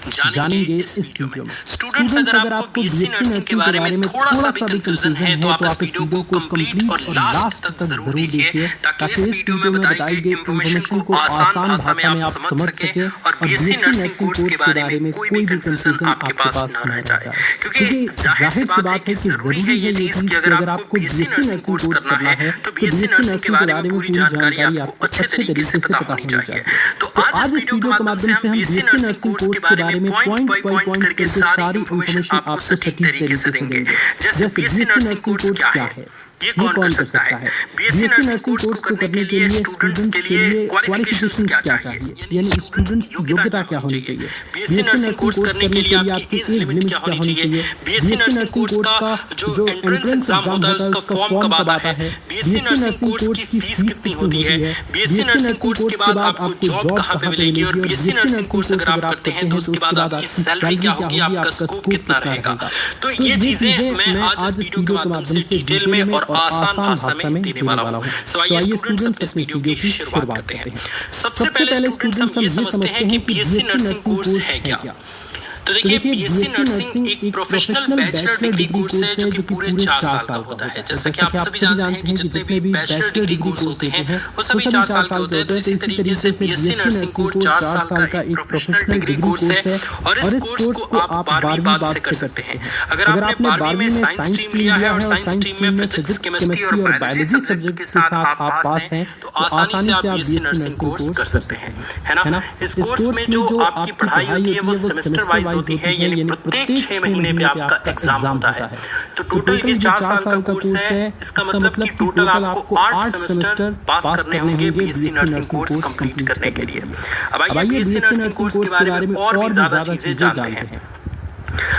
जानेंगे इस वीडियो में। स्टूडेंट्स, अगर आपको बीएससी नर्सिंग के बारे में थोड़ा सा भी कंफ्यूजन है तो आप इस वीडियो को कंप्लीट और लास्ट तक जरूर देखिए ताकि इस वीडियो में बताई गई इंफॉर्मेशन को आसान भाषा में आप समझ सके और बीएससी नर्सिंग कोर्स के बारे में कोई भी कंफ्यूजन आपके पास न रह जाए। क्योंकि जाहिर सी बात है कि जरूरी है ये चीज कि अगर आपको बीएससी नर्सिंग कोर्स करना है तो बीएससी नर्सिंग के बारे में पूरी जानकारी आपको अच्छे तरीके से पता होनी चाहिए। तो आज इस वीडियो के माध्यम से हम बीएससी नर्सिंग कोर्स के बारे में पॉइंट बाय पॉइंट करके सारी इंफॉर्मेशन आपको सटीक तरीके से देंगे। जैसे बीएससी नर्सिंग कोर्स क्या है, ये कौन कर सकता है, बीएससी नर्सिंग कोर्स को करने के लिए स्टूडेंट्स के लिए क्वालिफिकेशंस क्या चाहिए, यानी स्टूडेंट्स की योग्यता क्या होनी चाहिए, बीएससी नर्सिंग कोर्स करने के लिए आपकी एज लिमिट क्या होनी चाहिए, बीएससी नर्सिंग कोर्स का जो एंट्रेंस एग्जाम होता है उसका फॉर्म कब आता है, बीएससी नर्सिंग कोर्स की फीस कितनी होती है, बीएससी नर्सिंग कोर्स के बाद आपको जॉब कहां पे मिलेगी और बीएससी नर्सिंग कोर्स अगर आप करते हैं तो उसके बाद आपकी सैलरी क्या होगी, आपका स्कोप कितना रहेगा। तो ये चीजें मैं आज इस वीडियो के माध्यम से डिटेल में और आसान भाषा में देने वाला हूँ। सो आइए स्टूडेंट्स इस वीडियो की शुरुआत करते हैं। सबसे पहले स्टूडेंट्स हम ये समझते हैं कि बीएससी नर्सिंग कोर्स है क्या। तो देखिए, बीएससी नर्सिंग एक प्रोफेशनल बैचलर डिग्री कोर्स है जो कि पूरे 4 साल का होता है। जैसा कि आप सभी जानते हैं कि जितने भी बैचलर डिग्री कोर्स होते हैं वो सभी 4 साल के होते हैं। तो इसी तरीके से बीएससी नर्सिंग कोर्स 4 साल का एक प्रोफेशनल डिग्री कोर्स है और इस कोर्स को आप 12वीं बाद से कर सकते हैं। अगर आपने 12वीं में साइंस स्ट्रीम लिया है और साइंस स्ट्रीम में फिजिक्स, केमिस्ट्री और बायोलॉजी सब्जेक्ट के साथ आप पास हैं तो आसानी से आप बीएससी नर्सिंग कोर्स कर सकते हैं, है ना। इस कोर्स में जो आपकी पढ़ाई होती है वो सेमेस्टर वाइज होती है, यानी प्रत्येक 6 महीने पे आपका एग्जाम होता है। तो टोटल ये 4 साल का कोर्स है। इसका मतलब कि टोटल आपको 8 सेमेस्टर पास करने होंगे बीएससी नर्सिंग कोर्स कंप्लीट करने के लिए। अब आइए बीएससी नर्सिंग कोर्स के बारे में और भी ज्यादा चीजें जानते हैं।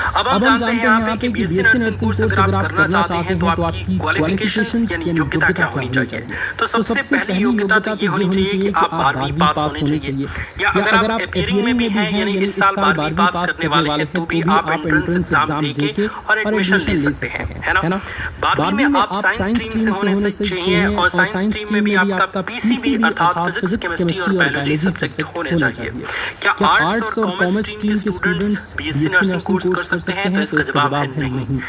अब हम जानते हैं यहाँ पे कि बीएससी नर्सिंग कोर्स अगर आप करना चाहते हैं तो आपकी क्वालिफिकेशंस यानी योग्यता क्या होनी चाहिए। तो सबसे पहली योग्यता तो ये होनी चाहिए कि आप 12वीं पास होने चाहिए, या अगर आप अपीयरिंग में भी हैं यानी इस साल 12वीं पास करने वाले हैं तो भी आप एंट्रेंस एग्जाम देके और एडमिशन ले सकते हैं, है ना। 12वीं में आप साइंस स्ट्रीम से होने से चाहिए और साइंस स्ट्रीम में भी आपका पीसीबी अर्थात फिजिक्स, केमिस्ट्री और बायोलॉजी सब्जेक्ट होने चाहिए। क्या आर्ट्स और कॉमर्स स्ट्रीम के स्टूडेंट्स बीएससी नर्सिंग कोर्स कर सकते हैं? तो इसका जवाब है नहीं,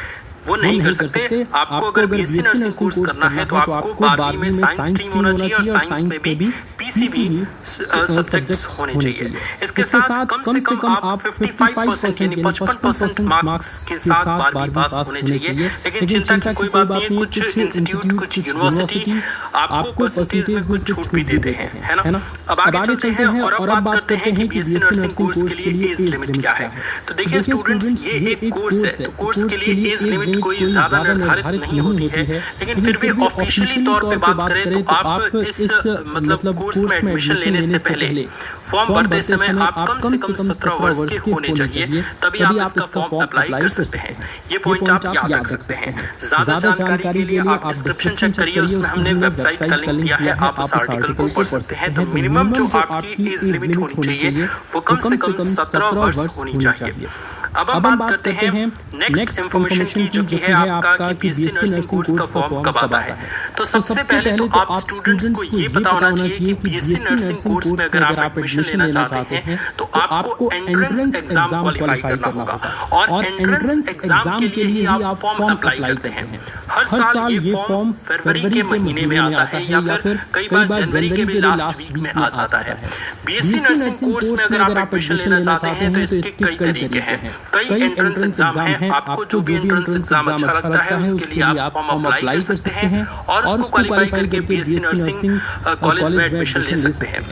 वो नहीं कर सकते। आपको अगर बीएससी नर्सिंग कोर्स करना है तो आपको 12वीं में साइंस स्ट्रीम होना चाहिए और साइंस में भी पीसीबी सब्जेक्ट्स होने चाहिए। इसके साथ कम से कम आप 55% यानी 55% मार्क्स के साथ 12वीं पास होने चाहिए। लेकिन चिंता की कोई बात नहीं है, कुछ इंस्टीट्यूट, कुछ यूनिवर्सिटी आपको परसेंटेज में कुछ छूट भी देते हैं, है ना। अब आगे चलते हैं और अब बात करते हैं कि बीएससी नर्सिंग कोर्स के लिए एज लिमिट क्या है। तो देखिए स्टूडेंट्स, ये एक कोर्स है तो कोर्स के लिए एज लिमिट कोई ज्यादा निर्धारित नहीं होती है, लेकिन फिर भी ऑफिशियली तौर पे बात करें तो आप इस मतलब कोर्स में एडमिशन लेने से पहले फॉर्म भरते समय आप कम से कम 17 वर्ष के होने चाहिए, तभी आप इसका फॉर्म अप्लाई कर सकते हैं। ये पॉइंट आप याद रख सकते हैं। ज्यादा जानकारी के लिए आप डिस्क्रिप्शन चेक करिए, उसमें हमने वेबसाइट का लिंक दिया है, आप उस आर्टिकल को पढ़ सकते हैं। तो मिनिमम जो आपकी एज लिमिट होनी चाहिए वो कम से कम 17 वर्ष होनी चाहिए। अब हम बात करते हैं नेक्स्ट इंफॉर्मेशन की, जो कि है आपका कि बीएससी नर्सिंग कोर्स का फॉर्म कब आता है। तो सबसे पहले तो आप स्टूडेंट्स को ये पता होना चाहिए कि बीएससी नर्सिंग कोर्स में अगर आप एडमिशन लेना चाहते हैं तो आपको एंट्रेंस एग्जाम क्वालिफाई करना होगा और एंट्रेंस एग्जाम के लिए आप फॉर्म अप्लाई करते हैं। हर साल ये फॉर्म फरवरी के महीने में आता है या फिर कई बार जनवरी के भी लास्ट वीक में आ जाता है। बीएससी नर्सिंग कोर्स में अगर आप एडमिशन लेना चाहते हैं तो इसके कई तरीके हैं, कई एंट्रेंस एग्जाम है। आपको जो भी एंट्रेंस एग्जाम अच्छा लगता है उसके लिए आप फॉर्म अप्लाई कर सकते हैं और उसको क्वालिफाई करके बीएससी नर्सिंग कॉलेज में एडमिशन ले सकते हैं।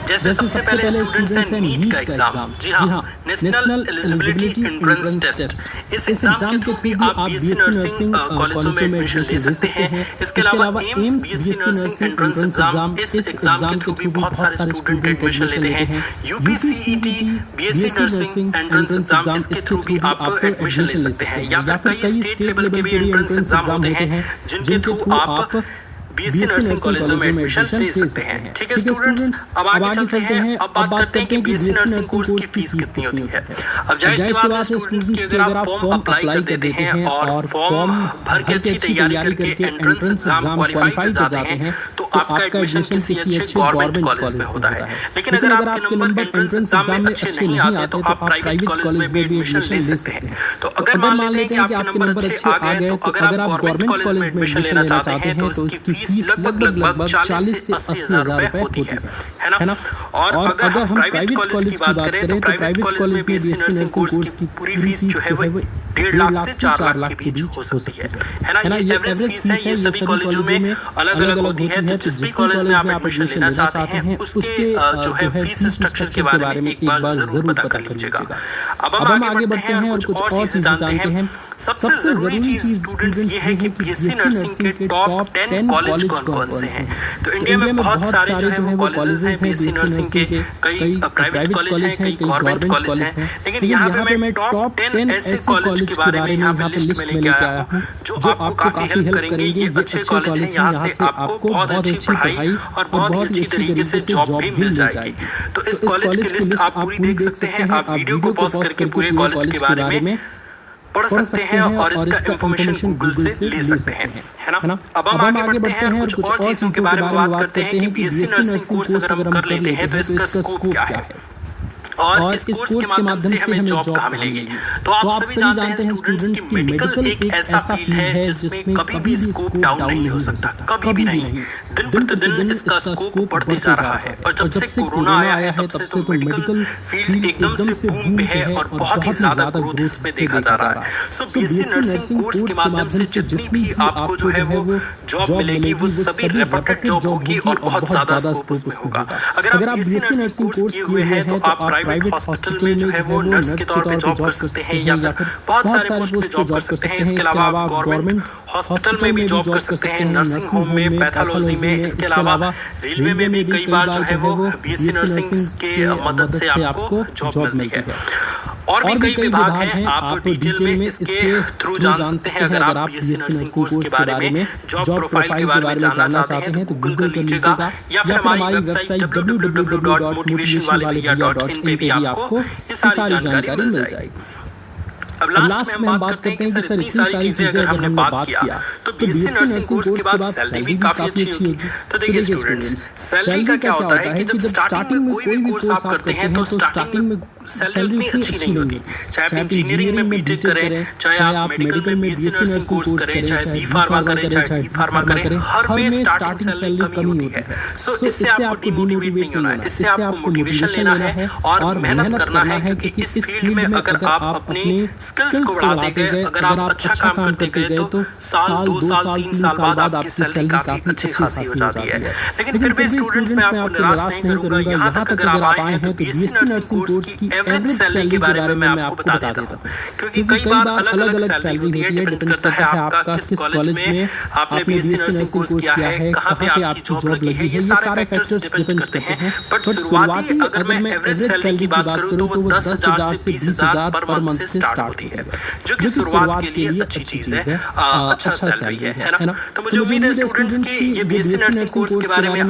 जैसे सबसे पहले स्टूडेंट्स हैं नीट का एग्जाम। जी हाँ, नेशनल एलिजिबिलिटी एंट्रेंस टेस्ट। इस एग्जाम के थ्रू भी आप बीएससी नर्सिंग कॉलेजों में एडमिशन ले सकते हैं। इसके अलावा AIIMS BSc nursing entrance exam, इस एग्जाम के थ्रू भी बहुत सारे स्टूडेंट एडमिशन लेते हैं। यूपीसीईटी बीएससी नर्सिंग एंट्रेंस एग्जाम, इसके थ्रू भी आप एडमिशन ले सकते हैं। या फिर कई स्टेट लेवल के भी एंट्रेंस एग्जाम होते हैं जिनके थ्रू आप बीएससी नर्सिंग कॉलेजों में एडमिशन ले सकते हैं। ठीक है स्टूडेंट्स, अब आगे चलते हैं। अब बात करते हैं कि बीएससी नर्सिंग कोर्स की फीस कितनी होती है। अब जाहिर सी बात है स्टूडेंट्स की अगर आप फॉर्म अप्लाई कर देते हैं और फॉर्म भर के अच्छी तैयारी करके एंट्रेंस एग्जाम क्वालिफाई कर जाते हैं तो आपका एडमिशन किसी अच्छे गवर्नमेंट कॉलेज में होता है। लेकिन अगर आपके नंबर एंट्रेंस एग्जाम में अच्छे नहीं आते तो आप प्राइवेट कॉलेज में भी एडमिशन ले सकते हैं। तो अगर मान लेते हैं कि आपके नंबर अच्छे आ गए तो अगर आप गवर्नमेंट कॉलेज में एडमिशन लेना चाहते हैं तो इसकी फीस लगभग 40 से 80 हजार रुपए होती है ना। और अगर हम प्राइवेट कॉलेज की बात करें तो प्राइवेट कॉलेज में बीएससी नर्सिंग कोर्स की पूरी फीस जो है वो 1.5 लाख से 4 लाख के बीच हो सकती है ना। ये एवरेज फीस है, ये सभी कॉलेजों में अलग अलग होती है। तो जिस भी कॉलेज में आप एडमिशन लेना चाहते हैं उसके जो है फीस स्ट्रक्चर के बारे में एक बार जरूर पता कर लीजिएगा। अब हम आगे बढ़ते हैं और कुछ और चीजें जानते हैं। सबसे जरूरी चीज स्टूडेंट्स ये है कि बीएससी नर्सिंग के टॉप 10 कॉलेज कौन से हैं। तो इंडिया में बहुत सारे जो है वो कॉलेजेस हैं बीएससी नर्सिंग के, कई प्राइवेट कॉलेज हैं, कई गवर्नमेंट कॉलेज हैं। लेकिन यहाँ पे मैं टॉप 10 ऐसे कॉलेज के बारे में यहाँ पे लिस्ट में लेके आया हूँ जो आपको काफी हेल्प करेंगे। ये अच्छे कॉलेज हैं, यहाँ से आपको बहुत अच्छी पढ़ाई और बहुत ही अच्छी तरीके से जॉब भी मिल जाएगी। तो इस कॉलेज की लिस्ट आप पूरी देख सकते हैं। आप वीडियो को पॉज करके पूरे कॉलेज के बारे में पढ़ सकते हैं और इसका इंफॉर्मेशन गूगल से ले सकते हैं, है ना। अब हम आगे बढ़ते हैं और कुछ और चीजों के बारे में बात करते हैं कि बीएससी नर्सिंग कोर्स अगर हम कर लेते हैं तो इसका स्कोप क्या है और इस कोर्स के माध्यम से हमें जॉब कहाँ मिलेगी। तो आप सभी जानते हैं स्टूडेंट्स की मेडिकल एक ऐसा फील्ड है जिसमें कभी भी स्कोप डाउन नहीं हो सकता, कभी भी नहीं। दिन प्रतिदिन इसका स्कोप बढ़ते जा रहा है और जब से कोरोना आया है तब से तो मेडिकल फील्ड एकदम से बूम पे है और बहुत ही ज्यादा ग्रोथ इसमें देखा जा रहा है। सो बीएससी नर्सिंग कोर्स के माध्यम से जितनी भी आपको जो है वो जॉब मिलेगी वो सभी रेपुटेड जॉब होगी और बहुत ज्यादा स्कोप उसमें होगा। अगर आप बीएससी नर्सिंग कोर्स किए हुए हैं तो आप प्राइवेट हॉस्पिटल में जो है वो नर्स के तौर पे जॉब कर सकते हैं या फिर बहुत सारे पोस्ट पे जॉब कर सकते हैं। इसके अलावा आप गवर्नमेंट हॉस्पिटल में भी जॉब कर सकते हैं, नर्सिंग होम में, पैथोलॉजी में। इसके अलावा रेलवे में भी कई बार जो है वो बीएससी नर्सिंग के मदद से आपको जॉब मिलती है। और भी कई विभाग हैं, आप डिटेल में इसके थ्रू जान सकते हैं। अगर आप बीएससी नर्सिंग कोर्स के बारे में, जॉब प्रोफाइल के बारे में जानना चाहते हैं तो गूगल कर लीजिएगा या फिर हमारी वेबसाइट www.motivationwalebhaiya.in पे भी आपको ये सारी जानकारी मिल जाएगी। अब लास्ट में हम बात करते हैं कि सर इतनी सारी चीजें अगर हमने बात किया तो बीएससी नर्सिंग कोर्स के बाद सैलरी भी काफी अच्छी होगी। तो देखिए स्टूडेंट्स, सैलरी का क्या होता है कि जब स्टार्टिंग में कोई भी कोर्स आप करते हैं तो स्टार्टिंग में सैलरी उतनी अच्छी नहीं होती। चाहे आप इंजीनियरिंग में बीटेक करें, चाहे आप मेडिकल में बीएससी नर्सिंग कोर्स करें, चाहे बी फार्मा करें, चाहे डी फार्मा करें, हर में स्टार्टिंग सैलरी कमी होती है। सो इससे आपको डिमोटिवेट नहीं होना है, इससे आपको मोटिवेशन लेना है और मेहनत करना है। क्योंकि इस फील्ड में अगर आप अपनी स्किल्स को बढ़ाते गए, अगर आप अच्छा काम करते गए तो साल 2 साल 3 साल बाद आपकी सैलरी काफी अच्छी खासी हो जाती है। लेकिन फिर भी स्टूडेंट्स मैं आपको निराश नहीं करूंगा। यहाँ तक अगर आप आए हैं तो बीएससी नर्सिंग कोर्स की एवरेज सैलरी के बारे में मैं आपको बता देता हूँ। क्योंकि कई बार अलग अलग सैलरी होती है, डिपेंड करता है आपका किस कॉलेज में आपने बीएससी नर्सिंग कोर्स किया है, कहाँ पे आपकी जॉब लगी है, ये सारे फैक्टर्स डिपेंड करते हैं। बट शुरुआती अगर मैं एवरेज सैलरी की बात करूँ तो वो 10,000 से 20,000 पर मंथ से स्टार्ट होती है, जो कि शुरुआत के लिए अच्छी चीज है, अच्छा सैलरी है ना। तो मुझे उम्मीद है स्टूडेंट्स की ये बीएससी नर्सिंग कोर्स के बारे में